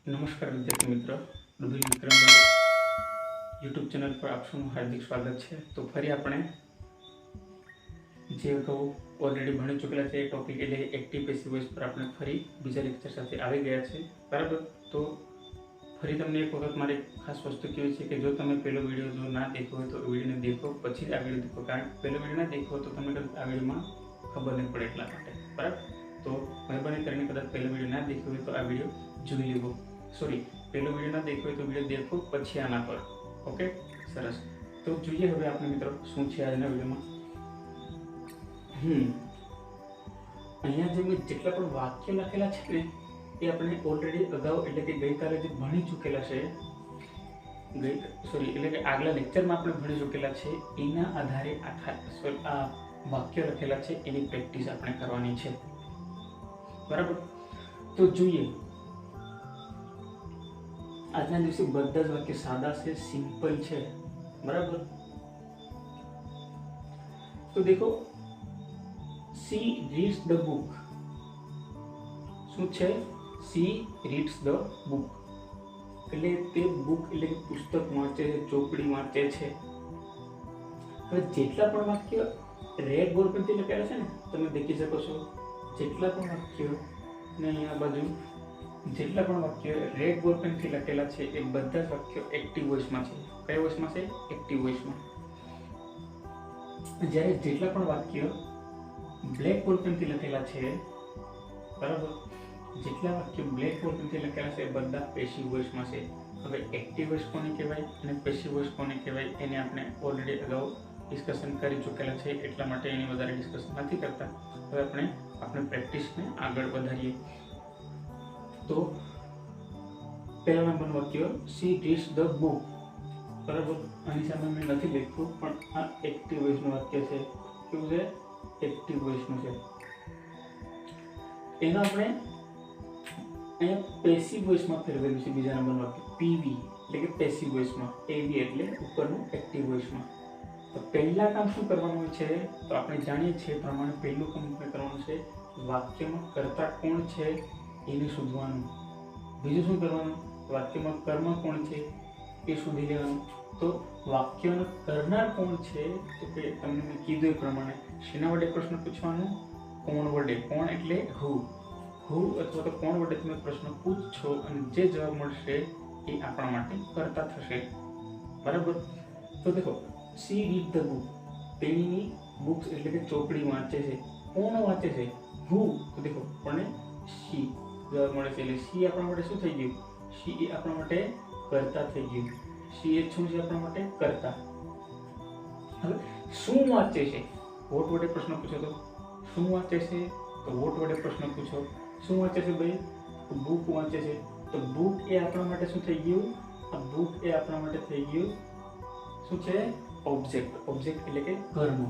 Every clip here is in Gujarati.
નમસ્કાર વિદ્યાર્થી મિત્ર, ડુબી વિક્રમભાઈ યુટ્યુબ ચેનલ પર આપ સૌનું હાર્દિક સ્વાગત છે। તો ફરી આપણે જે અગાઉ ઓલરેડી ભણી ચૂકેલા છે એ ટોપિક એટલે એક્ટિવ પેસિવ વોઇસ પર આપણે ફરી બીજા લેક્ચર સાથે આવી ગયા છે, બરાબર। તો ફરી તમને એક વખત મારે ખાસ વસ્તુ કહેવી છે કે જો તમે પહેલો વિડીયો જો ના દેખો હોય તો વિડીયોને દેખો પછી જ આ વિડીયો દેખો, કારણ કે પહેલો વિડીયો ના દેખો તો તમને કદાચ આ વિડીયોમાં ખબર નહીં પડે એટલા માટે, બરાબર। તો મહેરબાની કરીને કદાચ પહેલો વિડીયો ના દેખ્યો હોય તો આ વિડીયો જોઈ લેવો, સોરી પહેલો વિડીયો ના દેખ્યો હોય તો વિડીયો દેખો પછી આના પર, ઓકે સરસ। તો જોઈએ હવે આપણે મિત્રો શું છે આજના વિડીયોમાં। અહીંયા જે મેં જેટલા પણ વાક્ય લખેલા છે ને એ આપણે ઓલરેડી અગાઉ એટલે કે ગઈકાલે જે ભણી ચૂકેલા છે, એટલે કે આગલા લેક્ચરમાં આપણે ભણી ચૂકેલા છે એના આધારે આ વાક્ય લખેલા છે એની પ્રેક્ટિસ આપણે કરવાની છે, બરાબર। તો જોઈએ આજના દિવસે બધા જ વાક્ય સાદા છે, સિમ્પલ છે, બરાબર। તો દેખો સી રીડ્સ ધ બુક, શું છે? સી રીડ્સ ધ બુક એટલે તે બુક એટલે કે પુસ્તક વાંચે છે, ચોપડી વાંચે છે। હવે જેટલા પણ વાક્ય રેડ બોર્ડ પરથી લખેલા છે ને તમે દેખી શકો છો, જેટલા પણ વાક્યો ને અહીંયા બાજુ જેટલા પણ વાક્ય રેડ બોર્ડ પેનથી લખેલા છે એ બધા જ વાક્યો એક્ટિવ વોઇસમાં છે। કયા વોઇસમાં છે? એક્ટિવ વોઇસમાં। જ્યારે જેટલા પણ વાક્ય બ્લેક બોર્ડ પેનથી લખેલા છે, બરાબર, જેટલા વાક્ય બ્લેક બોર્ડ પેનથી લખેલા છે એ બધા પેસિવ વોઇસમાં છે। હવે એક્ટિવ વોઇસ કોને કહેવાય અને પેસિવ વોઇસ કોને કહેવાય એને આપણે ઓલરેડી અગાઉ ડિસ્કશન કરી ચૂકેલા છે, એટલા માટે એની વધારે ડિસ્કશન નથી કરતા। હવે આપણે પ્રેક્ટિસને આગળ વધારીએ। તો પહેલા નંબરનું વાક્ય સી રીડ્સ ધ બુક, બરાબર, આની સામે મેં નથી લખ્યું પણ આ એક્ટિવ વોઇસનું વાક્ય છે। કેવું છે? એક્ટિવ વોઇસનું છે। એનો આપણે અહીંયા પેસિવ વોઇસમાં ફેરવેલું છે બીજા નંબરનું વાક્ય પીવી એટલે કે પેસિવ વોઇસમાં, એવી એટલે ઉપરનું એક્ટિવ વોઇસમાં। તો પહેલા કામ શું કરવાનું હોય છે? તો આપણે જાણીએ છીએ પ્રમાણે પહેલું કામ કરવાનું છે વાક્યમાં કર્તા કોણ છે એને શોધવાનું। બીજું શું કરવાનું? વાક્યમાં કર્મ કોણ છે એ શોધી લેવાનું। તો વાક્યનો કરનાર કોણ છે તો કે તમને મેં કીધું એ પ્રમાણે શેના વડે પ્રશ્ન પૂછવાનો? કોણ વડે। કોણ એટલે હુ અથવા તો કોણ વડે તમે પ્રશ્ન પૂછશો અને જે જવાબ મળશે એ આપણા માટે કર્તા થશે, બરાબર। તો દેખો સી રીડ ધ બુક, તેની બુક્સ એટલે કે ચોપડી વાંચે છે। કોણ વાંચે છે? હુ। તો દેખો કોને? સી જવાબ મળે છે, એટલે સી આપણા માટે શું થઈ ગયું? સી એ આપણા માટે કર્તા થઈ ગયું। સી એ શું છે આપણા માટે? કર્તા। હવે શું વાંચે છે? વોટ વડે પ્રશ્ન પૂછો તો શું વાંચે છે? તો વોટ વડે પ્રશ્ન પૂછો શું વાંચે છે ભાઈ? તો બુક વાંચે છે। તો બુક એ આપણા માટે શું થઈ ગયું? આ બુક એ આપણા માટે થઈ ગયું શું છે? ઓબ્જેક્ટ। ઓબ્જેક્ટ એટલે કે કર્મ,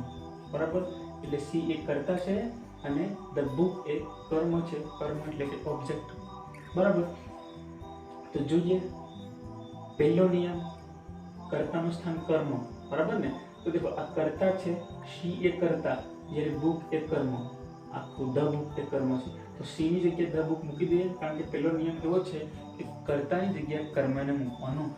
બરાબર। એટલે સી એ કર્તા છે અને ધ બુક એ કર્મ છે, કર્મ એટલે કે ઓબ્જેક્ટ, બરાબર। તો જોઈએ પહેલો નિયમ કર્તાનું સ્થાન કર્મ, બરાબર ને। તો દેખો આ કર્તા છે, સી એ કર્તા, જ્યારે બુક એ કર્મ, આખું ધ બુક એ કર્મ છે। તો સી ની જગ્યાએ ધ બુક મૂકી દઈએ, કારણ કે પહેલો નિયમ એવો છે કે કર્તાની જગ્યાએ કર્મને મૂકવાનો।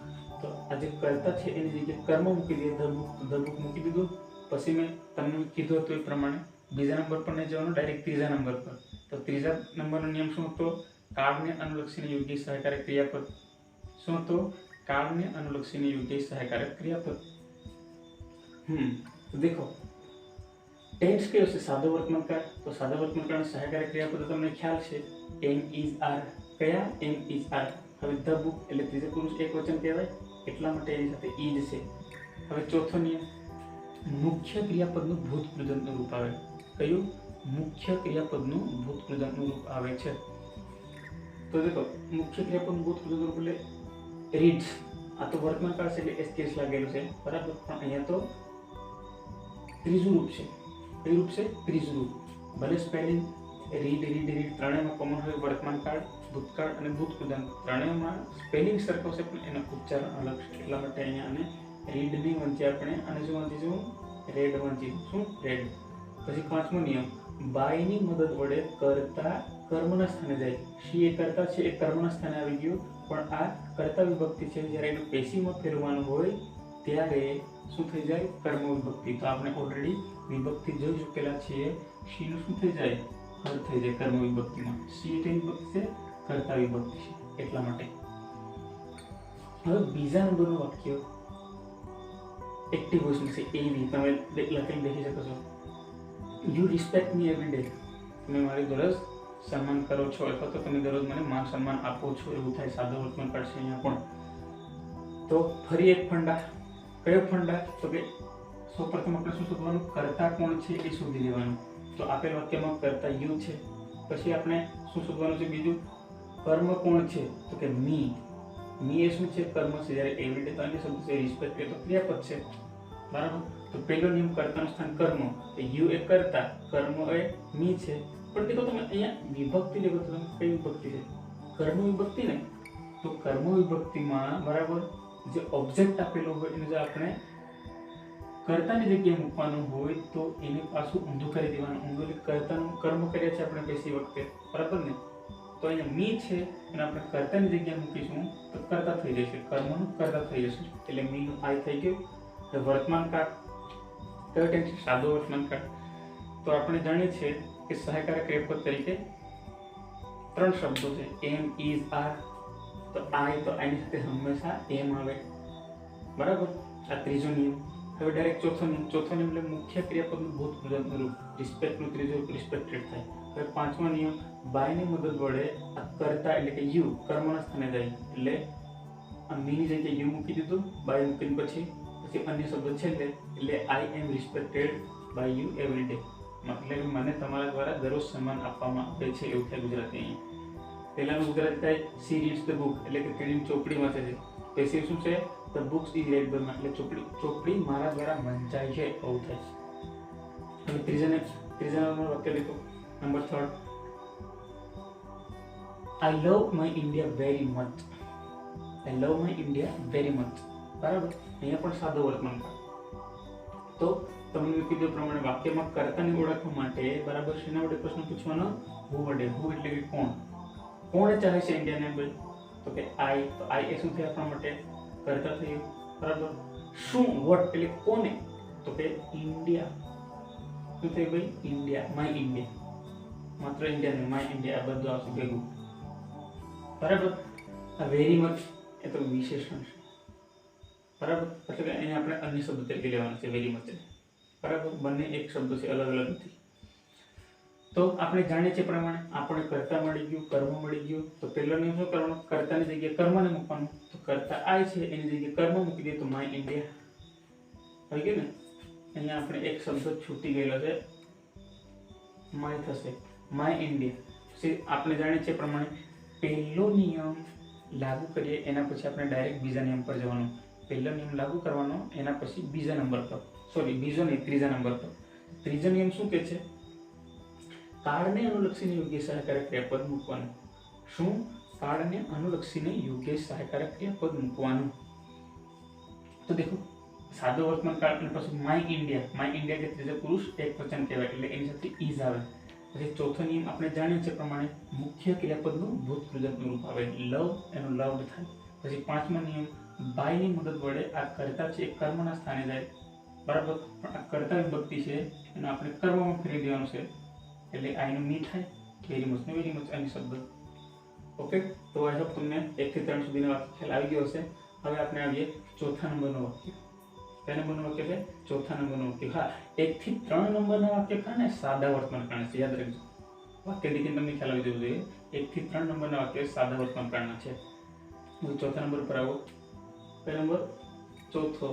તો આ જે કર્તા છે એની જગ્યાએ કર્મ મૂકી દઈએ, ધ બુક મૂકી દીધું। પછી મેં તમને કીધું હતું એ પ્રમાણે બીજા નંબર પર નહીં જવાનું, ડાયરેક્ટ ત્રીજા નંબર પર। તો ત્રીજા નંબરનો નિયમ શું હતો? કાળને અનુલક્ષીને યોગ્ય સહાયકારક ક્રિયાપદ। શું હતો? કાળને અનુલક્ષીને યોગ્ય સહાયકારક ક્રિયાપદ। તો દેખો ટેન્સ કયો છે? સાદો વર્તમાન કાળ। તો સાદા વર્તમાન કાળનો સહાયકારક ક્રિયાપદ તમને ખ્યાલ છે, એમ ઇઝ આર। કયા? Am is are. હવે ધ બુક એટલે ત્રીજા પુરુષ એકવચન કહેવાય, એટલા માટે એની સાથે ઇઝ છે। હવે ચોથો નિયમ મુખ્ય ક્રિયાપદનું ભૂતકૃદંતનું રૂપ આવે। કયું? મુખ્ય ક્રિયાપદનું ભૂતકૃદંતનું રૂપ આવે છે। તો દેખો મુખ્ય ક્રિયાપદનું ભૂતકૃદંતનું રૂપ એટલે રીડ્સ, આ તો વર્તમાન કાળ છે એટલે એસકેસ લાગેલું છે, બરાબર, પણ અહીંયા તો ત્રીજું રૂપ છે। કયું રૂપ છે? ત્રીજું રૂપ। ભલે સ્પેલિંગ રીડ ત્રણેયમાં કોમન હોય, વર્તમાન કાળ, ભૂતકાળ અને ભૂતકૃદંત ત્રણેયમાં સ્પેલિંગ સરખો છે પણ એનું ઉચ્ચારણ અલગ છે, એટલા માટે અહીંયા આને રીડ નહીં વાંચીએ આપણે, અને શું વાંચીશું? રેડ વાંચીશું। શું? રેડ। પછી પાંચમો નિયમ બાયની મદદ વડે કર્તા કર્મના સ્થાને જાય। સી એ કર્તા છે એ કર્મના સ્થાને આવી ગયું, પણ આ કર્તા વિભક્તિ છે, જ્યારે એનું પેશીમાં ફેરવવાનું હોય ત્યારે શું થઈ જાય? કર્મ વિભક્તિ. તો આપણે ઓલરેડી વિભક્તિ જોઈ ચૂકેલા છીએ. શી નું શું થઈ જાય? હર થઈ જાય કર્મ વિભક્તિમાં. શી એટલે વિભક્તિ છે, કર્તા વિભક્તિ છે, એટલા માટે. હવે બીજા નંબરનું વાક્ય એક્ટિવ વોઇસમાં છે એવી. તમે લખેલું દેખી શકો છો. You respect me every day. તમે મારી દરરોજ સન્માન કરો છો અથવા તો તમે દરરોજ મને માન સન્માન આપો છો, એવું થાય. સાદો વર્તમાન કાળ છે અહીંયા પણ. તો ફરી એક ફંડા. કયો ફંડા? તો કે સૌપ્રથમ આપણે શું શોધવાનું? કર્તા કોણ છે એ શોધી લેવાનું. તો આપેલ વાક્યમાં કર્તા યુ છે. પછી આપણે શું શોધવાનું છે? બીજું, કર્મ કોણ છે? તો કે મી. મી એ શું છે? કર્મ છે. જ્યારે એવરીડે તો અન્ય શબ્દ છે, રિસ્પેક્ટ એ તો ક્રિયાપદ છે, બરાબર. તો પહેલો નિયમ કર્તાનું સ્થાન કર્મ, યુ એ કર્તા, કર્મ એ મી છે. પણ દેખો તમે અહીંયા વિભક્તિ લેવો તો તમે કઈ વિભક્તિ છે? કર્મ વિભક્તિ ને. તો કર્મ વિભક્તિમાં બરાબર જે ઓબ્જેક્ટ આપેલો હોય એને જો આપણે કર્તાની જગ્યાએ મૂકવાનું હોય તો એને પાછું ઊંધું કરી દેવાનું. ઊંધું એટલે કર્તાનું કર્મ કર્યા છે આપણે પેશી વખતે, બરાબર ને. તો અહીંયા મી છે અને આપણે કર્તાની જગ્યાએ મૂકીશું તો કર્તા થઈ જશે, કર્મનું કર્તા થઈ જશે. એટલે મીનું આઈ થઈ ગયું. એટલે વર્તમાન કાળ કયો ટેન્સ? સાદો વર્તમાન કાળ. તો આપણે જાણીએ છીએ કે સહાયકારક ક્રિયાપદ તરીકે 3 શબ્દો છે, એમ, ઇઝ, આર. તો આઈ, તો આની સાથે હંમેશા એમ આવે, બરાબર. આ ત્રીજો નિયમ. હવે ડાયરેક્ટ ચોથો નિયમ એટલે મુખ્ય ક્રિયાપદનું ભૂતપૂર્વનું રૂપ. રિસ્પેક્ટનું ત્રીજું રિસ્પેક્ટેડ થાય. હવે પાંચમો નિયમ, બાયની મદદ વડે આ કર્તા એટલે કે યુ કર્મના સ્થાને જાય. એટલે આ મીની જગ્યાએ યુ મૂકી દીધું, બાય મૂકીને પછી અન્ય શબ્દ છેલ્લે, એટલે I am respected by you every day. મતલબ મને તમારા દ્વારા દરરોજ સન્માન આપવામાં આવે છે, એવું થાય ગુજરાતી. અહીં પહેલાનું ગુજરાતી થાય સી રીડ્સ ધ બુક, એટલે કે તેની ચોપડી વાંચે છે. પેસિવ શું છે? The books is read by, એટલે ચોપડી મારા દ્વારા વંચાય છે, એવું થાય. હવે ત્રીજા નંબર વાક્ય દેખો. Number 3, I love my India very much. I love my India very much, બરાબર. અહીંયા પણ સાદો વર્તમાન કાળ. તો તમને કીધું પ્રમાણે વાક્યમાં કર્તાને ઓળખવા માટે બરાબર શેના વડે પ્રશ્ન પૂછવાનો? હુ વડે. હુ એટલે કે કોણ? કોણે ચાહે છે ઇન્ડિયાને ભાઈ? તો કે આઈ. તો આઈ એ શું થયું આપણા માટે? કર્તા થયું, બરાબર. શું? વોટ એટલે કોને? તો કે ઇન્ડિયા. શું થયું ભાઈ? ઇન્ડિયા. My India. માત્ર ઇન્ડિયા નહીં, માય ઇન્ડિયા, આ બધું આવશે ભેગું, બરાબર. આ વેરી મચ એ તો વિશેષણ છે, બરાબર. એટલે કે અહીંયા આપણે અન્ય શબ્દ તરીકે લેવાનું છે વેરી મચ, બરાબર. બંને એક શબ્દ છે, અલગ અલગ નથી. તો આપણે જાણીએ છીએ પ્રમાણે આપણે કર્તા મળી ગયું, કર્મ મળી ગયું. તો પહેલો નિયમ શું કરવાનો? કર્તાની જગ્યાએ કર્મને મૂકવાનું. તો કર્તા આઈ છે, એની જગ્યાએ કર્મ મૂકી દઈએ તો માય ઇન્ડિયા થઈ ગયું ને. અહીંયા આપણે એક શબ્દ છૂટી ગયેલો છે, માય થશે, માય ઇન્ડિયા. આપણે જાણીએ છીએ પ્રમાણે પહેલો નિયમ લાગુ કરીએ એના પછી આપણે ડાયરેક્ટ બીજા નિયમ પર જવાનું. પહેલો નિયમ લાગુ કરવાનો, એના પછી બીજા નંબર પર, બીજો નહીં, ત્રીજા નંબર પર. ત્રીજો નિયમ શું કહે છે? કાળને અનુલક્ષીને યોગ્ય સહાયકારક ક્રિયાપદ મૂકવાનું. શું? કાળને અનુલક્ષીને યોગ્ય સહાયકારક ક્રિયાપદ મૂકવાનું. તો દેખો, સાદો વર્તમાન કાળ અને પછી માય ઇન્ડિયા. માય ઇન્ડિયા જે ત્રીજો પુરુષ એક વચન કહેવાય, એટલે એની સાથે ઇઝ આવે. પછી ચોથો નિયમ આપણે જાણીએ છીએ પ્રમાણે મુખ્ય ક્રિયાપદનું ભૂતપૂર્વનું રૂપ આવે, લવ એનું લવ્ડ થાય. પછી પાંચમો નિયમ, બાયની મદદ વડે આ કર્તા છે એ કર્મના સ્થાને જાય, બરાબર. પણ આ કર્તા વિભક્તિ છે એને આપણે કર્મમાં ફેરવી દેવાનું છે, એટલે આઈનું મી થાય, વેરી મચનું વેરી મચ, અન્ય શબ્દ. ઓકે. તો આઈ હોપ તમને 1 થી 3 સુધીનો વાક્ય ખ્યાલ આવી ગયો હશે. હવે આપણે આવીએ ચોથા નંબરનું વાક્ય. કયા નંબરનું વાક્ય છે? ચોથા નંબરનું વાક્ય. હા, 1 થી 3 નંબરના વાક્ય ખાને સાદા વર્તમાન કાળના છે, યાદ રાખજો. વાક્ય દીકરી તમને ખ્યાલ આવી જવું જોઈએ. 1 થી 3 નંબરના વાક્ય સાદા વર્તમાન કાળના છે. હવે ચોથા નંબર પર આવો. કયો નંબર? ચોથો.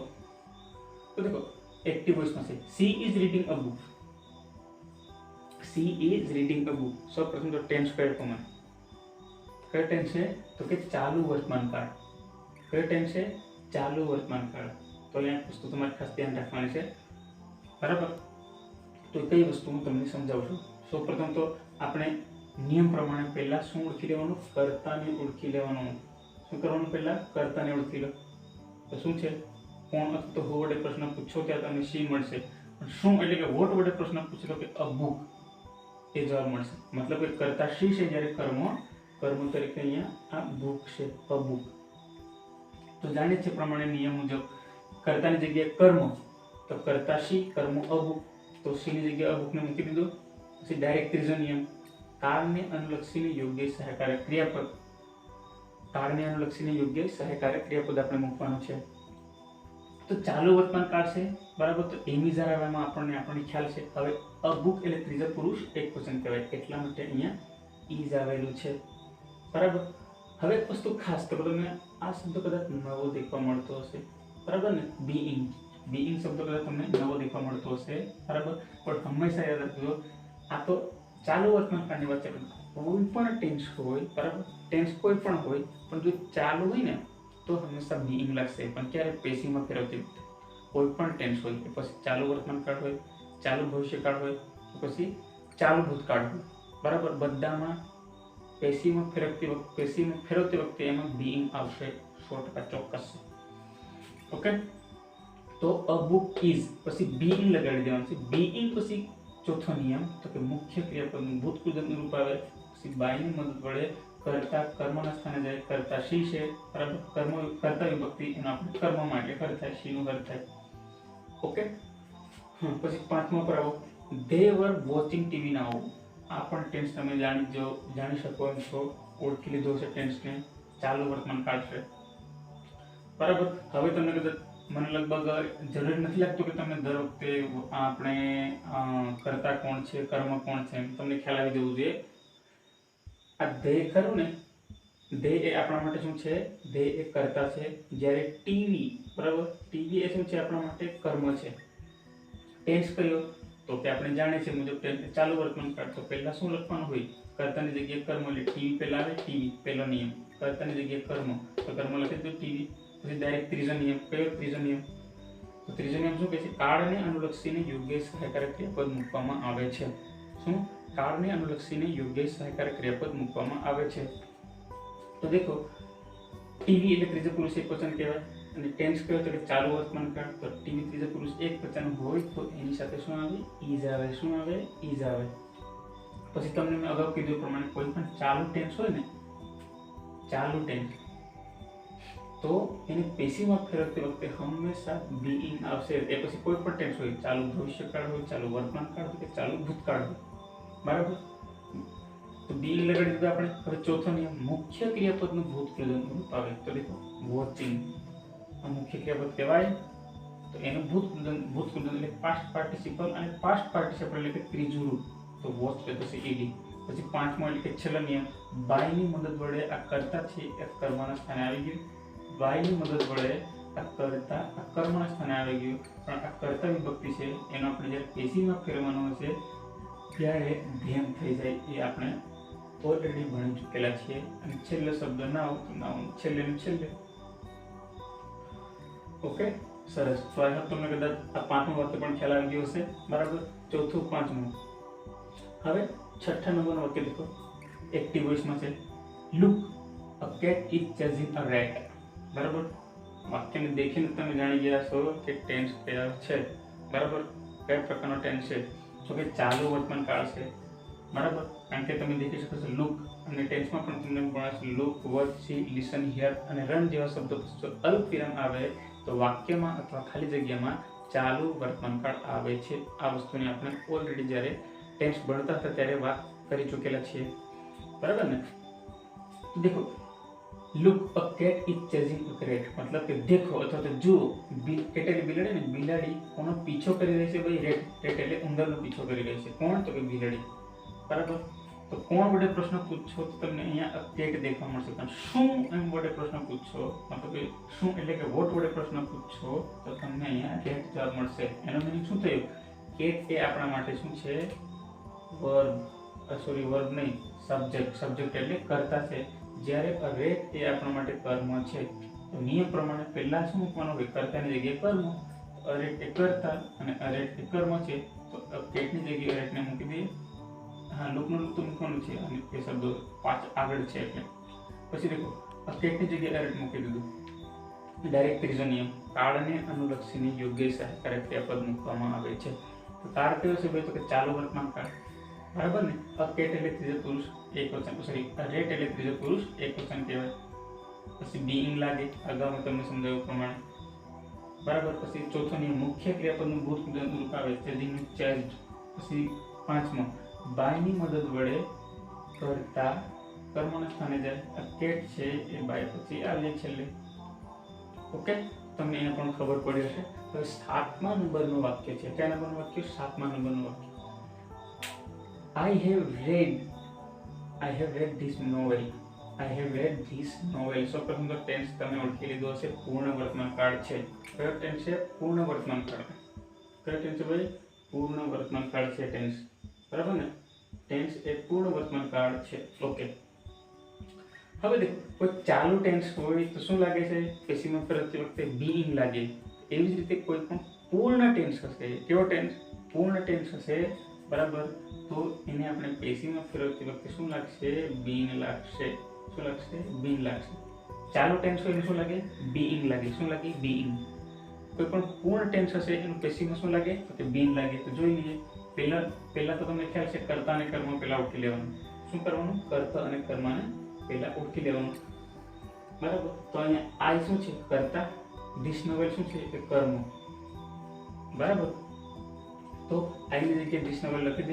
તો દેખો, એક્ટિવ વોઇસમાં છે she is reading a book. She is reading a book. સૌપ્રથમ તો ટેન્સ કયો કોમન? કયો ટેન્સ છે? તો કે ચાલુ વર્તમાન કાળ. કયો ટેન્સ છે? ચાલુ વર્તમાન કાળ. તો અહીંયા વસ્તુ તમારે ખાસ ધ્યાન રાખવાની છે, બરાબર. તો કઈ વસ્તુ હું તમને સમજાવું છું. સૌપ્રથમ તો આપણે નિયમ પ્રમાણે પહેલા શું ઓળખી લેવાનું? કર્તાને ઓળખી લેવાનું. શું કરવાનું? પહેલા કર્તાને ઓળખી લો. તો શું છે? કોણ અથવા તો હુ વડે પ્રશ્ન પૂછો ત્યાં તમને શી મળશે. શું એટલે કે વોટ વડે પ્રશ્ન પૂછેલો કે અ બુક, એ જવાબ મળશે. મતલબ કે કર્તા શી છે જ્યારે કર્મ કર્મ તરીકે અહીંયા આ બુક છે, અ બુક. તો જાણીએ છીએ પ્રમાણે નિયમ મુજબ કર્તાની જગ્યાએ કર્મ, તો કર્તા સી, કર્મ અબુક, તો સીની જગ્યાએ અબુકને મૂકી દીધું. પછી ડાયરેક્ટ ત્રીજો નિયમ, કાળને અનુલક્ષીને યોગ્ય સહાયકારક ક્રિયાપદ. કાળને અનુલક્ષીને યોગ્ય સહાયકારક ક્રિયાપદ આપણે મૂકવાનું છે. તો ચાલુ વર્તમાન કાળ છે, બરાબર. તો એમિઝાર આવામાં આપણને ખ્યાલ છે. હવે અબુક એટલે ત્રીજો પુરુષ એકવચન કહેવાય, એટલા માટે અહીંયા ઈઝ આવેલું છે, બરાબર. હવે એક વસ્તુ ખાસ તો તમને આ શબ્દ કદાચ નવો દેખવા મળતો હશે, બરાબર ને, બીઈંગ. બીઈંગ શબ્દ કદાચ તમને નવો દેખવા મળતો હશે, બરાબર. પણ હંમેશા યાદ રાખજો, આ તો ચાલુ વર્તમાન કાળની વાત છે. કોઈ પણ ટેન્સ હોય, બરાબર, ટેન્સ કોઈ પણ હોય, પણ જો ચાલુ હોય ને તો હંમેશા બીઈંગ લાગશે. પણ ક્યારે પેસિવમાં ફેરવતી વખતે કોઈ પણ ટેન્સ હોય, કે પછી ચાલુ વર્તમાન કાળ હોય, ચાલુ ભવિષ્યકાળ હોય, કે પછી ચાલુ ભૂતકાળ હોય, બરાબર, બધામાં પેસિવમાં ફેરવતી વખતે એમાં બીઈંગ આવશે, 100% ચોક્કસ છે. ઓકે, તો અ બુક ઇઝ પછી બીઈંગ લગાડી દેવાનું છે. બીઈંગ પછી ચોથો નિયમ, તો કે મુખ્ય ક્રિયાપદનું ભૂતકૃદંતનું રૂપ આવે. પછી બાયની મદદ વડે કર્તા કર્મના સ્થાને જાય, કર્તા સી છે, બરાબર. કર્તા વિભક્તિ એનો આપણે કર્મમાં એટલે કર્તા સીનું અર્થ થાય. ઓકે, પછી પાંચમા પર આવો, ધે વર વોચિંગ ટીવી નાઉ. આ પણ ટેન્સ તમે જાણી શકો એમ છો, ઓળખી લીધો છે ટેન્સને, ચાલુ વર્તમાન કાળ છે, બરાબર. હવે તમને કદાચ મને લગભગ જરૂરી નથી લાગતું કે તમને દર વખતે આપણે કર્તા કોણ છે, કર્મ કોણ છે તમને ખ્યાલ આવી જવું જોઈએ. આ ધ્યેય ખરું ને, ધ્યેય એ આપણા માટે શું છે, ધ્યેય એ કર્તા છે. જ્યારે ટીવી, બરાબર, ટીવી એ શું છે, આપણા માટે કર્મ છે. ટેન્સ કયો, તો કે આપણે જાણીએ છીએ મુજબ ટેન્સ ચાલુ વર્તમાન કાળ. તો પહેલા શું લખવાનું હોય, કર્તાની જગ્યાએ કર્મ, એટલે ટીવી પહેલા આવે. ટીવી પહેલો નિયમ, કર્તાની જગ્યાએ કર્મ, તો કર્મ લખી દો ટીવી. પછી ડાયરેક્ટ ત્રીજો નિયમ, કયો ત્રીજો નિયમ, તો ત્રીજો નિયમ શું કહે છે, કાળને અનુલક્ષીને યોગ્ય સહાયકારક ક્રિયાપદ મૂકવામાં આવે છે. શું, કાળને અનુલક્ષીને યોગ્ય સહાયકારક ક્રિયાપદ મૂકવામાં આવે છે. તો દેખો, ટીવી એટલે ત્રીજો પુરુષ એકવચન કહેવાય, અને ટેન્સ કયો તો કે ચાલુ વર્તમાન કાળ. તો ટીવી ત્રીજો પુરુષ એકવચન હોય તો એની સાથે શું આવે, ઈઝ આવે. શું આવે, ઈઝ આવે. પછી તમને મેં અગાઉ કીધું પ્રમાણે કોઈ પણ ચાલુ ટેન્સ હોય ને, ચાલુ ટેન્સ, તો એને પેસિવમાં ફેરવતી વખતે હંમેશા બીઈંગ આવશે. એ પછી કોઈ પણ ટેન્સ હોય, ચાલુ ભવિષ્યકાળ હોય, ચાલુ વર્તમાન કાળ હોય, કે ચાલુ ભૂતકાળ હોય, બરાબર. તો બીઈંગ લગાડી દીધું આપણે. હવે ચોથો નિયમ, મુખ્ય ક્રિયાપદનું ભૂતકૃદંતનું રૂપ આવે. તો દેખો, વોચિંગ આ મુખ્ય ક્રિયાપદ કહેવાય. તો એનું ભૂતકૃદંત એટલે પાસ્ટ પાર્ટિસિપલ, અને પાસ્ટ પાર્ટિસિપલ એટલે કે ત્રીજું રૂપ. તો વોચ એટલે થશે ઈડી. પછી પાંચમો એટલે કે છેલ્લો નિયમ, બાયની મદદ વડે આ કર્તા છે એ કર્મના સ્થાને આવી ગયું. બાયની મદદ વડે આ કર્તા આ કર્મના સ્થાને આવી ગયું. પણ આ કર્તા વિભક્તિ છે એનો આપણે જ્યારે પેશીમાં ફેરવવાનો હશે ત્યારે ધ્યાન થઈ જાય, એ આપણે ઓલરેડી ભણી ચૂકેલા છીએ. અને છેલ્લો શબ્દ નાઉ, તો નાઉ છેલ્લે ને છેલ્લે. ઓકે, સરસ. તો આ તમને કદાચ આ પાંચમું વાક્ય પણ ખ્યાલ આવી ગયો હશે, બરાબર. ચોથું, પાંચમું. હવે છઠ્ઠા નંબરનો વાક્ય દેખો, એક્ટિવ વોઇસમાં છે, look a cat is chasing a rat. બરાબર, વાક્યને દેખીને તમે જાણી ગયા છો કે ટેન્સ કયા છે, બરાબર, કયા પ્રકારનો ટેન્સ છે. જો કે ચાલુ વર્તમાન કાળ છે, બરાબર, કારણ કે તમે દેખી શકો છો લુક, અને ટેન્સમાં પણ તમને ભણાશે look, watch, see, listen, hear અને રન જેવા શબ્દો જો અલ્પ વિરામ આવે તો વાક્યમાં અથવા ખાલી જગ્યામાં ચાલુ વર્તમાન કાળ આવે છે. આ વસ્તુની આપણે ઓલરેડી જ્યારે ટેન્સ ભણતા હતા ત્યારે વાત કરી ચૂકેલા છીએ, બરાબર ને. દેખો, look a cat is chasing a rat, મતલબ કે દેખો અથવા તો જુઓ, કેટ એટલે બિલાડી ને, બિલાડી કોનો પીછો કરી રહી છે, ભાઈ રેટ. રેટ એટલે ઉંદરનો પીછો કરી રહી છે. કોણ, તો કે બિલાડી, બરાબર. તો કોણ વડે પ્રશ્ન પૂછશો તો તમને અહીંયા કેટ દેખવા મળશે. પણ શું એમ વડે પ્રશ્ન પૂછશો, મતલબ કે શું એટલે કે વોટ વડે પ્રશ્ન પૂછશો તો તમને અહીંયા રેટ જવાબ મળશે. એનો મીનિંગ શું થયું, કેટ એ આપણા માટે શું છે, વર્બ નહીં, સબ્જેક્ટ. સબ્જેક્ટ એટલે કર્તા છે. જ્યારે રેટ એ આપણા માટે કર્મ છે. તો નિયમ પ્રમાણે પહેલા શું મૂકવાનું હોય, કર્તાની જગ્યાએ કર્મ. અરેટ એ કર્તા અને અરેટ એ કર્મ છે. તો કેટની જગ્યાએ અરેટને મૂકી દઈએ. હા, લુકનું લુક તો મૂકવાનું છે, અને એ શબ્દો પાંચ આગળ છે એટલે. પછી દેખો, કેટની જગ્યાએ અરેટ મૂકી દીધું. ડાયરેક્ટ ત્રીજો નિયમ, કાળને અનુલક્ષીને યોગ્ય સહાયકારક ક્રિયાપદ મૂકવામાં આવે છે. તો કાળ કયો છે ભાઈ, તો કે ચાલુ વર્તમાન કાળ, बराबर ने। अ केट એટલે ત્રીજો પુરુષ એકવચન, સોરી રેટ એટલે ત્રીજો પુરુષ એકવચન કહેવાય। પછી બીઇંગ લાગે, અગાઉ મેં તમને સમજાવ્યું પ્રમાણે, બરાબર। પછી ચોથો નિયમ મુખ્ય ક્રિયાપદનું ભૂત કૃદંત રૂપ આવે છે, જેનું ચાર્જ। પછી પાંચમો બાયની મદદ વડે કરતા કર્મના સ્થાને જાય। આ કેટ છે એ બાય પછી આવે છેલ્લે। ઓકે, તમને અહીંયા પણ ખબર પડી હશે। હવે 7મા નંબરનું વાક્ય છે, કયા નંબરનું વાક્ય? 7મા નંબરનું વાક્ય। I have read this novel. I have read this novel. સૌપ્રથમ તો ટેન્સ તમે ઓળખી લીધો હશે, પૂર્ણ વર્તમાન કાળ છે। કયો ટેન્સ છે? પૂર્ણ વર્તમાન કાળ। કયો ટેન્સ છે ભાઈ? પૂર્ણ વર્તમાન કાળ છે ટેન્સ, બરાબર ને। ટેન્સ એ પૂર્ણ વર્તમાન કાળ છે। ઓકે, હવે દેખો કોઈ ચાલુ ટેન્સ હોય તો શું લાગે છે? પેસિવમાં ફેરવતી વખતે બીઇંગ લાગે। એવી જ રીતે કોઈ પણ પૂર્ણ ટેન્સ હશે, કેવો ટેન્સ? પૂર્ણ ટેન્સ હશે, બરાબર, તો એને આપણે પેસિવમાં ફેરવતી વખતે શું લાગશે? બીન લાગશે। શું લાગશે? બીન લાગશે। ચાલુ ટેન્સ હોય શું લાગે? બીઇંગ લાગે। શું લાગે? બીઇંગ। કોઈ પણ પૂર્ણ ટેન્સ હશે એનું પેસિવમાં શું લાગે? તો કે બીન લાગે। તો જોઈ લઈએ। પહેલા તો તમને ખ્યાલ છે કર્તા અને કર્મ પહેલા ઓળખી લેવાનું। શું કરવાનું? કર્તા અને કર્મને પહેલા ઓળખી લેવાનું, બરાબર। તો અહીંયા આઈ શું છે? કર્તા। ધીસ નોવેલ શું છે? કે કર્મ, બરાબર। તો આઈની જગ્યાએ ધીસ નોવેલ લખી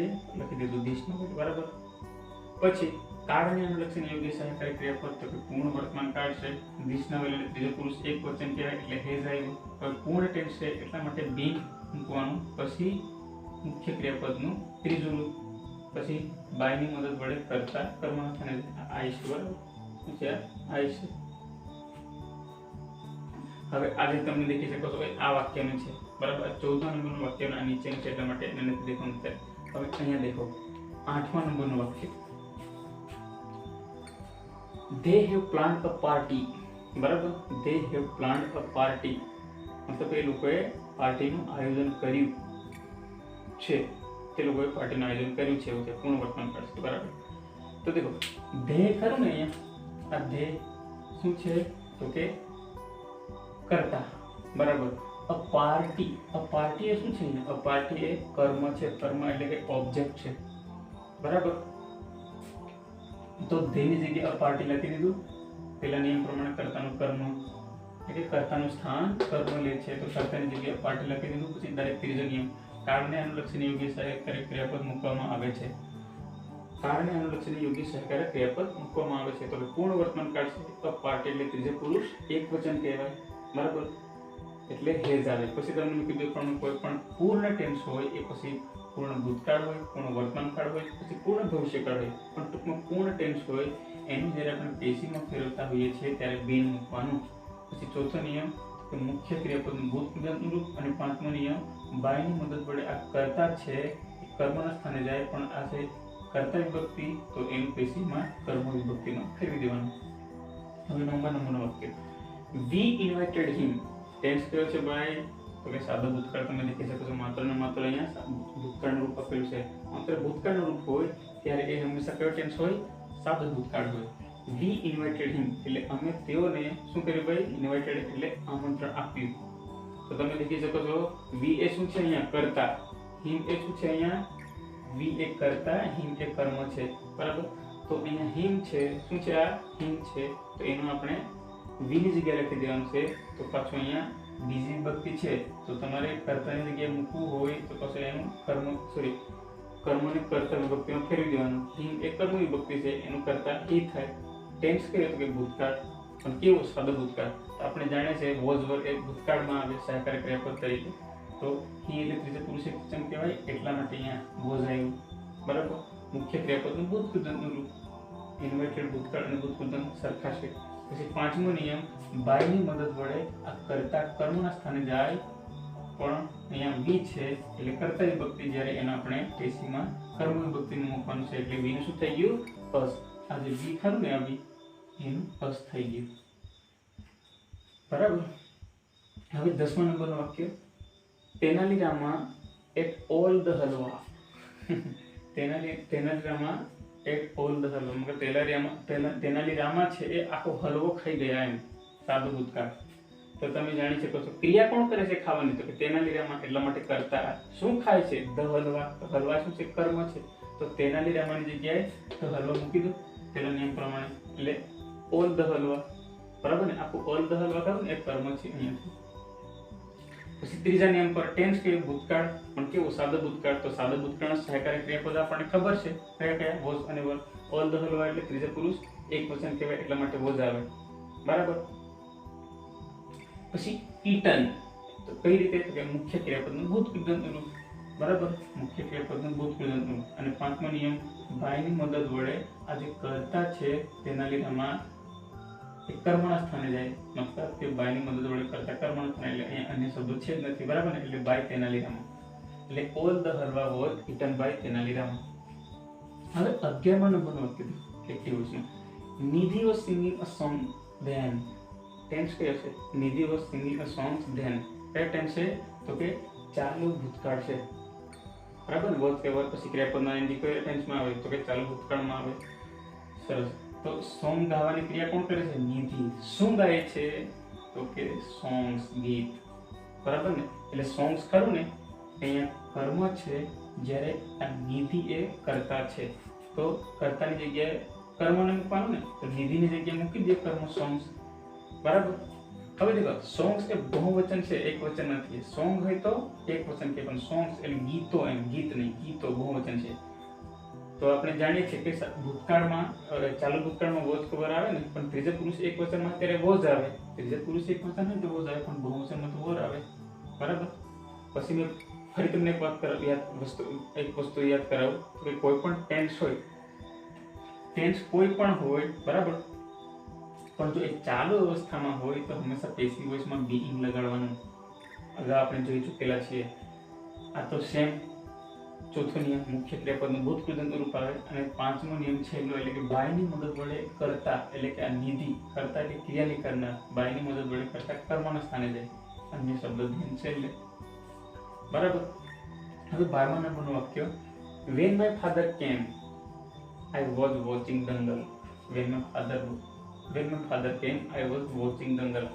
દીધું ધીસ નોવેલ, બરાબર। પછી કાળને અનુલક્ષીને યોગ્ય સહાયકારી ક્રિયાપદ તો કે પૂર્ણ વર્તમાન કાળ છે। ધીસ નોવેલ એટલે ત્રીજો પુરુષ એકવચન કહેવાય એટલે હેઝ આવ્યું। હવે પૂર્ણ ટેન્સ છે એટલા માટે બીન મૂકવાનું। પછી મુખ્ય ક્રિયાપદનું ત્રીજું રૂપ, પછી બાયની મદદ વડે કરતા કર્મના સ્થાને આઈ છે, બરાબર। શું છે? આઈ છે। હવે આજે તમને દેખી શકો છો આ વાક્યનું છે, બરાબર। 14મા નંબરનું વાક્યનું આ નીચેનું છે એટલા માટે એને નથી દેખાતું છે। હવે અહીંયા દેખો 8મા નંબરનું વાક્ય, they have planned a party, બરાબર। they have planned a party મતલબ એ લોકોએ પાર્ટીનું આયોજન કર્યું છે, તે લોકોએ પાર્ટીનું આયોજન કર્યું છે, એવું છે, પૂર્ણ વર્તમાન કાળ છે, બરાબર। તો દેખો they ખરું ને અહીંયા, આ they શું છે? તો કે કરતા, બરાબર। અ પાર્ટી એ શું છે? અ પાર્ટી એ કર્મ છે, કર્મ એટલે કે ઓબ્જેક્ટ છે, બરાબર। તો ધેની જગ્યાએ અ પાર્ટી લખી દીધું। પેલા નિયમ પ્રમાણે કર્તાનું કર્મ એટલે કે કર્તાનું સ્થાન કર્મ લે છે, તો કર્તાની જગ્યાએ પાર્ટી લખી દીધું। પછી ડાયરેક્ટ ત્રીજો નિયમ કાળને અનુલક્ષીને યોગ્ય સહાયકારી ક્રિયાપદ મૂકવામાં આવે છે। કાળને અનુલક્ષીને યોગ્ય સહાયકારી ક્રિયાપદ મૂકવામાં આવે છે, તો પૂર્ણ વર્તમાન કાળ છે, અ પાર્ટી એટલે ત્રીજો પુરુષ એકવચન કહેવાય, બરાબર, એટલે હેઝ આવે। પછી તમને મેં કીધું પણ કોઈ પણ પૂર્ણ ટેન્સ હોય એ પછી પૂર્ણ ભૂતકાળ હોય, પૂર્ણ વર્તમાન કાળ હોય, પછી પૂર્ણ ભવિષ્યકાળ હોય, પણ ટૂંકમાં પૂર્ણ ટેન્સ હોય એનું જ્યારે આપણે પેશીમાં ફેરવતા હોઈએ છીએ ત્યારે બીન મૂકવાનું। પછી ચોથો નિયમ કે મુખ્ય ક્રિયાપદનું ભૂત કૃદંતનું રૂપ, અને પાંચમો નિયમ બાયની મદદ વડે આ કર્તા છે એ કર્મના સ્થાને જાય, પણ આ છે કર્તા વિભક્તિ, તો એનું પેશીમાં કર્મ વિભક્તિમાં ફેરવી દેવાનું। હવે 9મા નંબરનું વાક્ય, વી ઇન્વાઇટેડ હિમ, ટેન્સ કયો છે ભાઈ? તો કે સાદો ભૂતકાળ તમે દેખી શકો છો, માત્ર ને માત્ર અહીંયા ભૂતકાળનું રૂપ આપેલું છે। માત્ર ભૂતકાળનું રૂપ હોય ત્યારે એ હંમેશા કયો ટેન્સ હોય? સાદો ભૂતકાળ હોય। વી ઇન્વાઇટેડ હિમ એટલે અમે તેઓને શું કર્યું ભાઈ? ઇન્વાઇટેડ એટલે આમંત્રણ આપ્યું। તો તમે દેખી શકો છો વી એ શું છે અહીંયા? કર્તા। હિમ એ શું છે અહીંયા? વી એ કર્તા, હિમ એ કર્મ છે, બરાબર। તો અહીંયા હિમ છે, શું છે? આ હિમ છે, તો એનું આપણે વીની જગ્યાએ લખી દેવાનું છે। તો પાછું અહીંયા બીજી વિભક્તિ છે, તો તમારે કર્તાની જગ્યાએ મૂકવું હોય તો પછી એનું કર્મને કર્તા વિભક્તિમાં ફેરવી દેવાનું। હિમ એ કર્મ વિભક્તિ છે, એનું કર્તા એ થાય। ટેન્સ કહીએ તો કે ભૂતકાળ, પણ કેવો? સાદો ભૂતકાળ। આપણે જાણીએ છીએ વોઝ વર એ ભૂતકાળમાં આવે સહાયકારી ક્રિયાપદ તરીકે, તો હી એટલે ત્રીજો પુરુષ એકવચન કહેવાય એટલા માટે અહીંયા વોઝ આવ્યું, બરાબર। મુખ્ય ક્રિયાપદનું ભૂત કૃદંતનું રૂપ, ઇન્વાઇટેડ ભૂતકાળ અને ભૂત કૃદંત સરખા છે। પછી પાંચમો નિયમ બાયની મદદ વડે આ કર્તા કર્મના સ્થાને જાય, પણ અહીંયા વી છે એટલે કર્તા વિભક્તિ, જ્યારે એને આપણે પેશીમાં કર્મ વિભક્તિનું મૂકવાનું છે, એટલે વીનું શું થઈ ગયું? અસ। આ જે વી ખરું ને, આ વી એનું અસ થઈ ગયું, બરાબર। હવે 10મા નંબરનું વાક્ય, Tenali Rama ate all the halwa Tenali Rama ate all the halwa મતલબ તેનાલીરામા છે એ આખો હલવો ખાઈ ગયા, એમ સાદો ભૂતકાળ। તો તમે જાણી શકો છો ક્રિયા કોણ કરે છે ખાવાની? તો કે તેનાલીરામા, એટલા માટે કરતા શું ખાય છે? ધ હલવા। તો હલવા શું છે? કર્મ છે, તો તો તેનાલી રામાની જગ્યાએ ધ હલવા મૂકી દો પેલા નિયમ પ્રમાણે, એટલે ઓલ ધ હલવા, બરાબર ને, આખું ઓલ ધ હલવા કહું ને એ કર્મ છે અહીંયાથી. પછી ત્રીજા નિયમ પર ટેન્સ કે ભૂતકાળ, પણ કેવું સાદો ભૂતકાળ, તો સાદો ભૂતકાળના સહાયકારી ક્રિયાપદ આપણને ખબર છે કયા કયા, વોઝ અને વર. ઓલ ધ હલવા એટલે ત્રીજા પુરુષ એક વચન કહેવાય એટલા માટે વોઝ આવે, બરાબર. પછી ઈટન, તો કઈ રીતે, તો કે મુખ્ય ક્રિયાપદનું ભૂત કૃદંત રૂપ, બરાબર, મુખ્ય ક્રિયાપદનું ભૂત કૃદંત રૂપ. અને પાંચમો નિયમ, બાયની મદદ વડે આ જે કર્તા છે તેના લીધામાં એ કર્મના સ્થાને જાય, મતલબ કે બાયની મદદ વડે કરતા કર્મના સ્થાને, એટલે અહીંયા અન્ય શબ્દો છે જ નથી, બરાબર ને, એટલે બાય તેના લીધામાં, એટલે all the halwa was eaten by તેના લીધામાં. હવે 11મા નંબરનું વાક્ય એક્ટિવિટીમાં, Nidhi was singing a song then. Tense કયો છે? Nidhi was singing a song then. કયો ટેન્સ છે? તો કે ચાલુ ભૂતકાળ છે, બરાબર ને. વોઝ કે વર પછી ક્રિયાપદના એન્ડ કયો ટેન્સમાં આવે? તો કે ચાલુ ભૂતકાળમાં આવે. સરસ. તો સોંગ ગાવાની ક્રિયા કોણ કરે છે? નિધિ. શું ગાય છે? તો કે સોંગ્સ, ગીત, બરાબર ને. એટલે સોંગ્સ ખરું ને, અહીંયા કર્મ છે, જ્યારે આ નિધિ એ કર્તા છે, તો કર્તાની જગ્યાએ કર્મને મૂકવાનું ને, તો નિધિની જગ્યાએ મૂકી દે કર્મ, સોંગ્સ, બરાબર. હવે દેખો, સોંગ્સ એ બહુવચન છે, એક વચન નથી. સોંગ હોય તો એક વચન કે, પણ સોંગ્સ એટલે ગીતો, એમ ગીત નહીં, ગીતો બહુવચન છે. તો આપણે જાણીએ છીએ કે ભૂતકાળમાં, ચાલુ ભૂતકાળમાં વોઝ કવર આવે ને, પણ ત્રીજા પુરુષ એક વચનમાં ત્યારે વોઝ આવે. ત્રીજા પુરુષ એક વચન હોય તો વોઝ આવે, પણ બહુવચનમાં તો વોર આવે, બરાબર. પછી મેં ફરી તમને એક વસ્તુ યાદ કરાવું કે કોઈ પણ ટેન્સ હોય, ટેન્સ કોઈ પણ હોય, બરાબર, પણ જો એ ચાલુ અવસ્થામાં હોય તો હંમેશા પેસિવ વોઇસમાં બીઇંગ લગાડવાનું. અગાઉ આપણે જોઈ ચૂકેલા છીએ. આ તો સેમ. ચોથો નિયમ, મુખ્ય ક્રિયાપદનું ભૂત કૃદંત રૂપ આવે. અને પાંચમો નિયમ છેલ્લો, એટલે કે બાયની મદદ વડે કરતા, એટલે કે આ નિધિ કરતા એટલે ક્રિયાની કરનાર, બાયની મદદ વડે કરતા કર્મના સ્થાને જાય, અન્ય શબ્દ ધ્યાન છેલ્લે, બરાબર. હવે 12મા નંબરનું વાક્ય, when my father came I was watching Dangal. when my father came I was watching Dangal.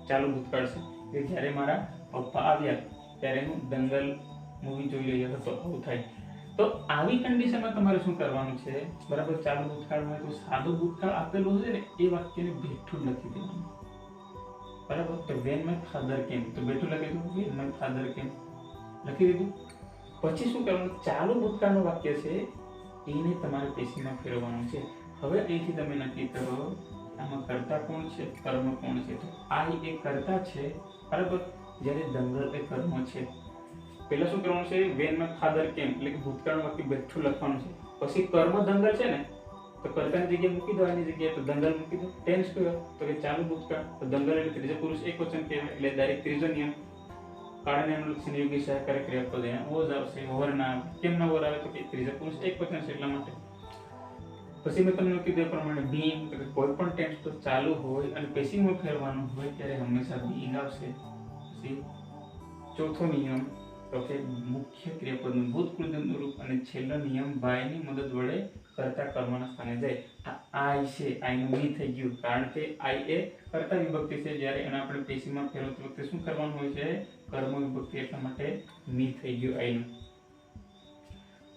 ચાલુ ભૂતકાળ છે કે જ્યારે મારા પપ્પા આવ્યા ત્યારે હું દંગલ મૂવી જોઈ રહ્યો હતો, આવું થાય. તો આવી કન્ડિશનમાં તમારે શું કરવાનું છે? બરાબર, ચાલુ ભૂતકાળમાં તો સાદું ભૂતકાળ આપેલું છે ને, એ વાક્યને બેઠું લખી દેવાનું, બરાબર. તો when my father came, તો બેઠું લખી દીધું, when my father came લખી દીધું. પછી શું કરવાનું? ચાલુ ભૂતકાળનું વાક્ય છે એને તમારે પેશીમાં ફેરવવાનું છે. હવે અહીંથી તમે નક્કી કરો આમાં કર્તા કોણ છે, કર્મ કોણ છે. તો આઈ એ કર્તા છે, બરાબર, જ્યારે દંગલ એ કર્મ છે. પહેલા શું કરવાનું છે? when my father came, એટલે કે ભૂતકાળનું વાક્ય બેઠું લખવાનું છે. પછી કર્મ દંગલ છે ને, તો કર્તાની જગ્યાએ મૂકી દો, આની જગ્યાએ તો દંગલ મૂકી દો. ટેન્સ કયો? તો કે ચાલુ ભૂતકાળ. તો દંગલ એટલે ત્રીજા પુરુષ એક વચન કહેવાય, એટલે ડાયરેક્ટ ત્રીજો નિયમ, કારણે એનું લક્ષણ યોગી સહકારી ક્રિયાપદ અહીંયા વોઝ આવશે, વર ના આવે. કેમ ના વર આવે? તો કે ત્રીજા પુરુષ એક વચન છે એટલા માટે. પછી મેં તમને કીધું એ પ્રમાણે બીઇંગ, તો કે કોઈ પણ ટેન્સ તો ચાલુ હોય અને પેસિવમાં ફેરવાનું હોય ત્યારે હંમેશા બીઇંગ આવશે. પછી ચોથો નિયમ, તો કે મુખ્ય ક્રિયાપદનું ભૂત કૃદંત રૂપ. અને છેલ્લો નિયમ, બાયની મદદ વડે કરતા કર્મના સ્થાને જાય. આ આઈ છે, આઈનું મી થઈ ગયું, કારણ કે આઈ એ કર્તા વિભક્તિ છે, જ્યારે એને આપણે પેશીમાં ફેરવતી વખતે શું કરવાનું હોય છે? કર્મ વિભક્તિ, એટલા માટે મી થઈ ગયું આઈનું.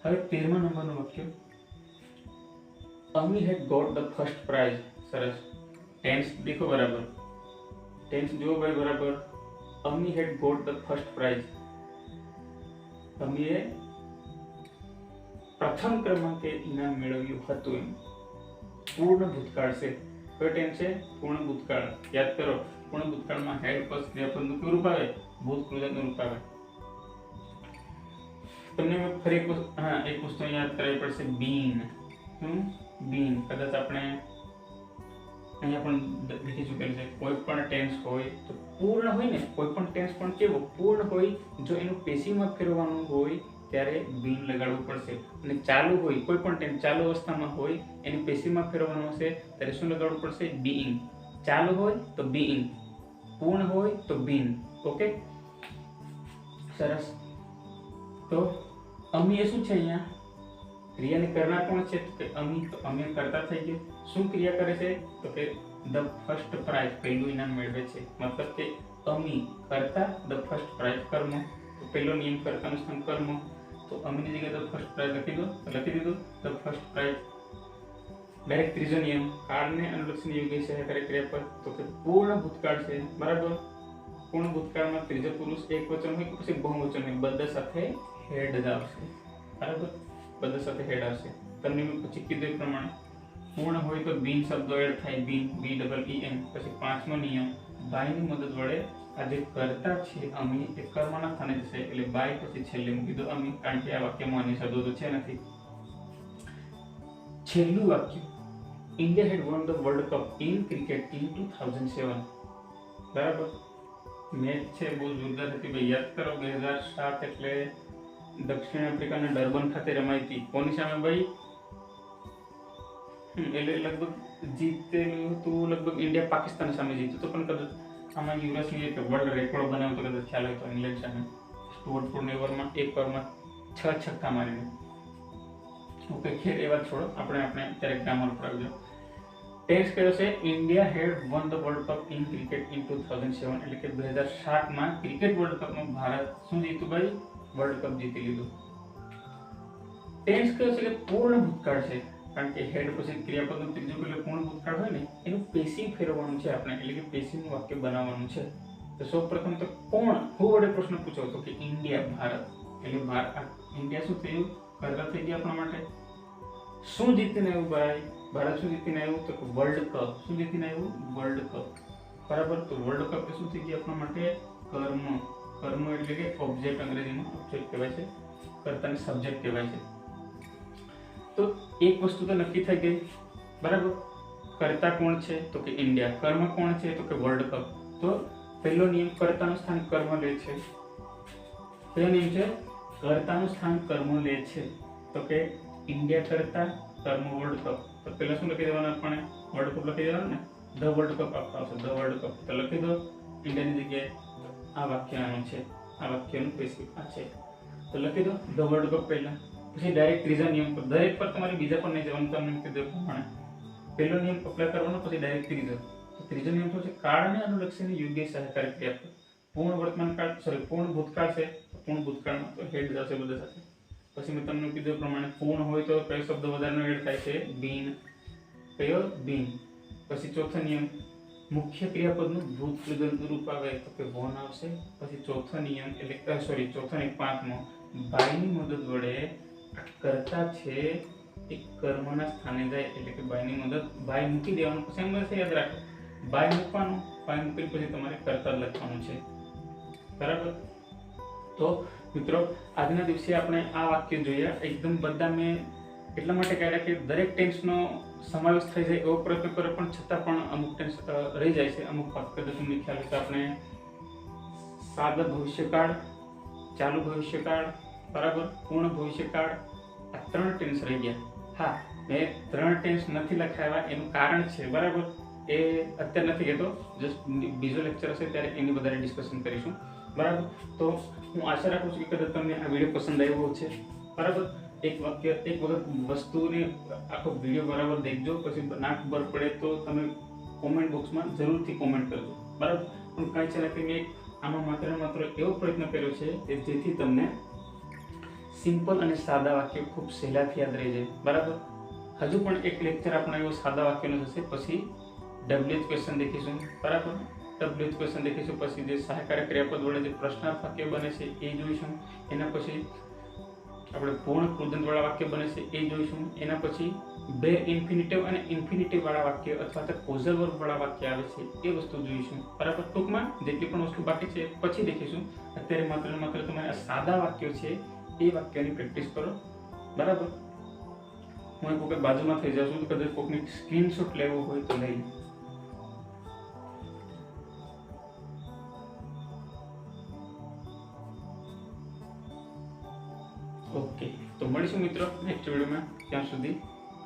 હવે 13મા નંબરનું વાક્ય, Ami had got the first prize. સરસ. ટેન્સ દેખો બરાબર, ટેન્સ જુઓ ભાઈ બરાબર. Ami had got the first prize. અમીએ પ્રથમ ક્રમાંકે ઇનામ મેળવ્યું હતું, એમ. પૂર્ણ ભૂતકાળ છે. કયો ટેન્સ છે? પૂર્ણ ભૂતકાળ. યાદ કરો, પૂર્ણ ભૂતકાળમાં હેડ પ્લસ ક્રિયાપદનું કયું રૂપ આવે? ભૂત કૃદંતનું રૂપ આવે. તમને ફરી એક વસ્તુ યાદ કરાવી પડશે, બીન. બીન કદાચ આપણે અહીંયા પણ દેખી ચૂકેલું છે. કોઈ પણ ટેન્સ હોય તો પૂર્ણ હોય ને, કોઈ પણ ટેન્સ પણ કેવો પૂર્ણ હોય, જો એનું પેશીમાં ફેરવવાનું હોય ત્યારે બીન લગાડવું પડશે. અને ચાલુ હોય, કોઈ પણ ટેન્સ ચાલુ અવસ્થામાં હોય, એની પેશીમાં ફેરવવાનું હશે ત્યારે શું લગાડવું પડશે? બીઇંગ. ચાલુ હોય તો બીઇંગ, પૂર્ણ હોય તો બીન. ઓકે, સરસ. તો અમી એ શું છે અહીંયા? ક્રિયાની કરનાર કોણ છે? તો કે અમી. તો અમે કરતા થઈ ગયું. શું ક્રિયા કરે છે? તો કે ધ ફર્સ્ટ પ્રાઇઝ, પહેલું ઇનામ મેળવે છે. મતલબ કે અમી કરતા, ધ ફર્સ્ટ પ્રાઇઝ કર્મ. તો પહેલો નિયમ કર્તાનું સ્થાન કર્મ. तो अमीनी जगह तो फर्स्ट प्राइज लखी दीधुं तो फर्स्ट प्राइज। डायरेक्ट त्रीजो नियम काळने अनुलक्षीने योग्य सहायकारी क्रियापद तो के पूर्ण भूतकाळ छे बराबर। पूर्ण भूतकाळमां त्रीજો पुरुष एकवचन होय કે પછી બહુવચન હોય બધા સાથે હેડ જ આવશે બરાબર। બધા સાથે હેડ આવશે। તમને પછી કીધું એ પ્રમાણે પૂર્ણ હોય તો બીન શબ્દો એડ થાય બીન BEEN। પછી પાંચમો નિયમ બાયની મદદ વડે આ જે કર્તા છે અમી એ કર્મના સ્થાને જશે એટલે બાય પછી છેલ્લે મૂકી દો અમી કારણ કે આ વાક્યમાં અન્ય શબ્દો તો છે નથી। છેલ્લું વાક્ય India had won the World Cup in cricket in 2007 બરાબર। મેચ છે બહુ જોરદાર હતી ભાઈ યાદ કરો 2007 એટલે દક્ષિણ આફ્રિકાના ડર્બન ખાતે રમાઈ હતી કોની સામે ભાઈ એટલે લગભગ જીતેલું હતું લગભગ ઇન્ડિયા પાકિસ્તાન સામે જીત્યું હતું પણ કદાચ આમાં યુવરાજ સિંહે વર્લ્ડ રેકોર્ડ બનાવ્યો તો કદાચ ખ્યાલ હોય તો ઇંગ્લેન્ડ સામે સ્ટુઅર્ટ બ્રોડને એક ઓવરમાં 6 છક્કા મારીને। ઓકે ખેર એ વાત છોડો આપણે અત્યારે ગ્રામર પર આવી જાઓ। ટેન્સ કયો છે India had won the world cup in cricket in 2007 એટલે કે 2007 માં ક્રિકેટ વર્લ્ડ કપમાં ભારત શું જીત્યું ભાઈ વર્લ્ડ કપ જીતી લીધું। ટેન્સ કયો છે કે પૂર્ણ ભૂતકાળ છે કારણ કે હેડ પછી ક્રિયાપદનું ત્રીજું એટલે પૂર્ણ ભૂતકાળ હોય ને એનું પેસિવ ફેરવવાનું છે આપણે એટલે કે પેસિવનું વાક્ય બનાવવાનું છે। તો સૌપ્રથમ તો કોણ હું વડે પ્રશ્ન પૂછો તો કે ઇન્ડિયા ભારત એટલે ઇન્ડિયા શું થયું કરતા થઈ ગયા આપણા માટે। શું જીતીને આવ્યું ભાઈ ભારત શું જીતીને આવ્યું તો વર્લ્ડ કપ શું જીતીને આવ્યું વર્લ્ડ કપ બરાબર। તો વર્લ્ડ કપ એ શું થઈ ગયું આપણા માટે કર્મ કર્મ એટલે કે ઓબ્જેક્ટ અંગ્રેજીમાં ઓબ્જેક્ટ કહેવાય છે કર્તાને સબ્જેક્ટ કહેવાય છે। તો એક વસ્તુ તો નક્કી થઈ ગઈ બરાબર। કર્તા કોણ છે તો કે ઇન્ડિયા કર્મ કોણ છે તો કે વર્લ્ડ કપ। તો પહેલો નિયમ કર્તાનું સ્થાન કર્મ લે છે। પહેલો નિયમ છે કર્તાનું સ્થાન કર્મ લે છે તો કે ઇન્ડિયા કરતા કર્મ વર્લ્ડ કપ। તો પહેલા શું લખી દેવાનું આપણે વર્લ્ડ કપ લખી દેવાનું ને ધ વર્લ્ડ કપ આપતા આવશે ધ વર્લ્ડ કપ તો લખી દો ઇન્ડિયાની જગ્યાએ આ વાક્ય આનું છે આ વાક્યનું પેસિવ આ છે તો લખી દો ધ વર્લ્ડ કપ પહેલા। પછી डायरेक्ट ત્રીજા નિયમ પર દરેક પર તમારે બીજા પર નહીં જવાનું તમને કીધું પ્રમાણે પહેલો નિયમ અપ્લાય કરવાનો પછી डायरेक्ट ત્રીજો। તો ત્રીજો નિયમ શું છે કાળને અનુલક્ષીને યોગ્ય સહાયકારી ક્રિયાપદ પૂર્ણ વર્તમાન કાળ પૂર્ણ ભૂતકાળ છે પૂર્ણ ભૂતકાળમાં તો હેડ જશે બધા સાથે। પછી મેં તમને કીધું પ્રમાણે પૂર્ણ હોય તો કયો શબ્દ વધારેનો એડ થાય છે બીન કયો બીન। પછી ચોથો નિયમ મુખ્ય ક્રિયાપદનું ભૂત કૃદંત રૂપ આવે તો કે વોન આવશે। પછી ચોથો નિયમ એટલે ચોથો ને પાંચમો બાયની મદદ વડે કરતા છે એક કર્મના સ્થાને જાય એટલે કે બાયની મદદ બાય મૂકી દેવાનું પછી એમ છે યાદ રાખો બાય મૂકવાનું બાય મૂકી પછી તમારે કરતા લખવાનું છે બરાબર। તો મિત્રો આજના દિવસે આપણે આ વાક્ય જોયા એકદમ બધા મેં એટલા માટે કહેલા કે દરેક ટેન્સનો સમાવેશ થઈ જાય એવો પ્રયત્ન કરે પણ છતાં પણ અમુક ટેન્સ રહી જાય છે અમુક વાક્ય તો તમને ખ્યાલ છે આપણે સાદા ભવિષ્યકાળ ચાલુ ભવિષ્યકાળ બરાબર પૂર્ણ ભવિષ્યકાળ આ 3 ટેન્સ રહી ગયા। હા મેં 3 ટેન્સ નથી લખાવ્યા એનું કારણ છે બરાબર એ અત્યારે નથી કહેતો જસ્ટ બીજો લેક્ચર હશે ત્યારે એની વધારે ડિસ્કશન કરીશું બરાબર। તો હું આશા રાખું છું કે કદાચ તમને આ વિડીયો પસંદ આવ્યો છે બરાબર। એક વખત વસ્તુને આખો વિડીયો બરાબર દેખજો પછી ના ખબર પડે તો તમે કોમેન્ટ બોક્સમાં જરૂરથી કોમેન્ટ કરજો બરાબર। પણ કાંઈ છે કે મેં આમાં માત્ર એવો પ્રયત્ન કર્યો છે કે જેથી તમને સિમ્પલ અને સાદા વાક્યો ખૂબ સહેલાથી યાદ રહી જાય બરાબર। હજુ પણ એક લેક્ચર આપણો એવો સાદા વાક્યનો થશે પછી WH ક્વેશ્ચન દેખીશું બરાબર। WH ક્વેશ્ચન દેખીશું પછી જે સહાયકારક ક્રિયાપદ વડે જે પ્રશ્નાર્થ વાક્ય બને છે એ જોઈશું એના પછી આપણે પૂર્ણ કૃદંત વાળા વાક્ય બને છે એ જોઈશું એના પછી બે ઇન્ફિનિટિવ અને ઇન્ફિનિટિવ વાળા વાક્ય અથવા તો કોઝલ વર્બ વાળા વાક્ય આવે છે એ વસ્તુ જોઈશું બરાબર। ટૂંકમાં જેટલી પણ વસ્તુ બાકી છે પછી દેખીશું અત્યારે માત્ર તમારે આ સાદા વાક્યો છે એ વાક્યની પ્રેક્ટિસ કરો બરાબર। હું એક વખત બાજુમાં થઈ જાઉં છું તો કદાચ કોઈકની સ્ક્રીનશોટ લેવો હોય તો લઈ ઓકે। તો મળીશું મિત્રો નેક્સ્ટ વિડીયોમાં ત્યાં સુધી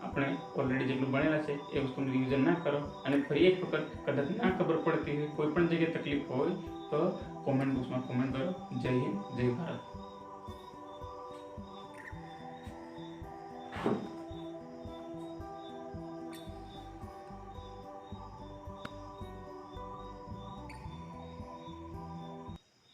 આપણે ઓલરેડી જેટલું ભણેલા છે એ વસ્તુનું રિવિઝન ના કરો અને ફરી એક વખત કદાચ ના ખબર પડતી હોય કોઈ પણ જગ્યાએ તકલીફ હોય તો કોમેન્ટ બોક્સમાં કોમેન્ટ કરો। જય હિન્દ જય ભારત।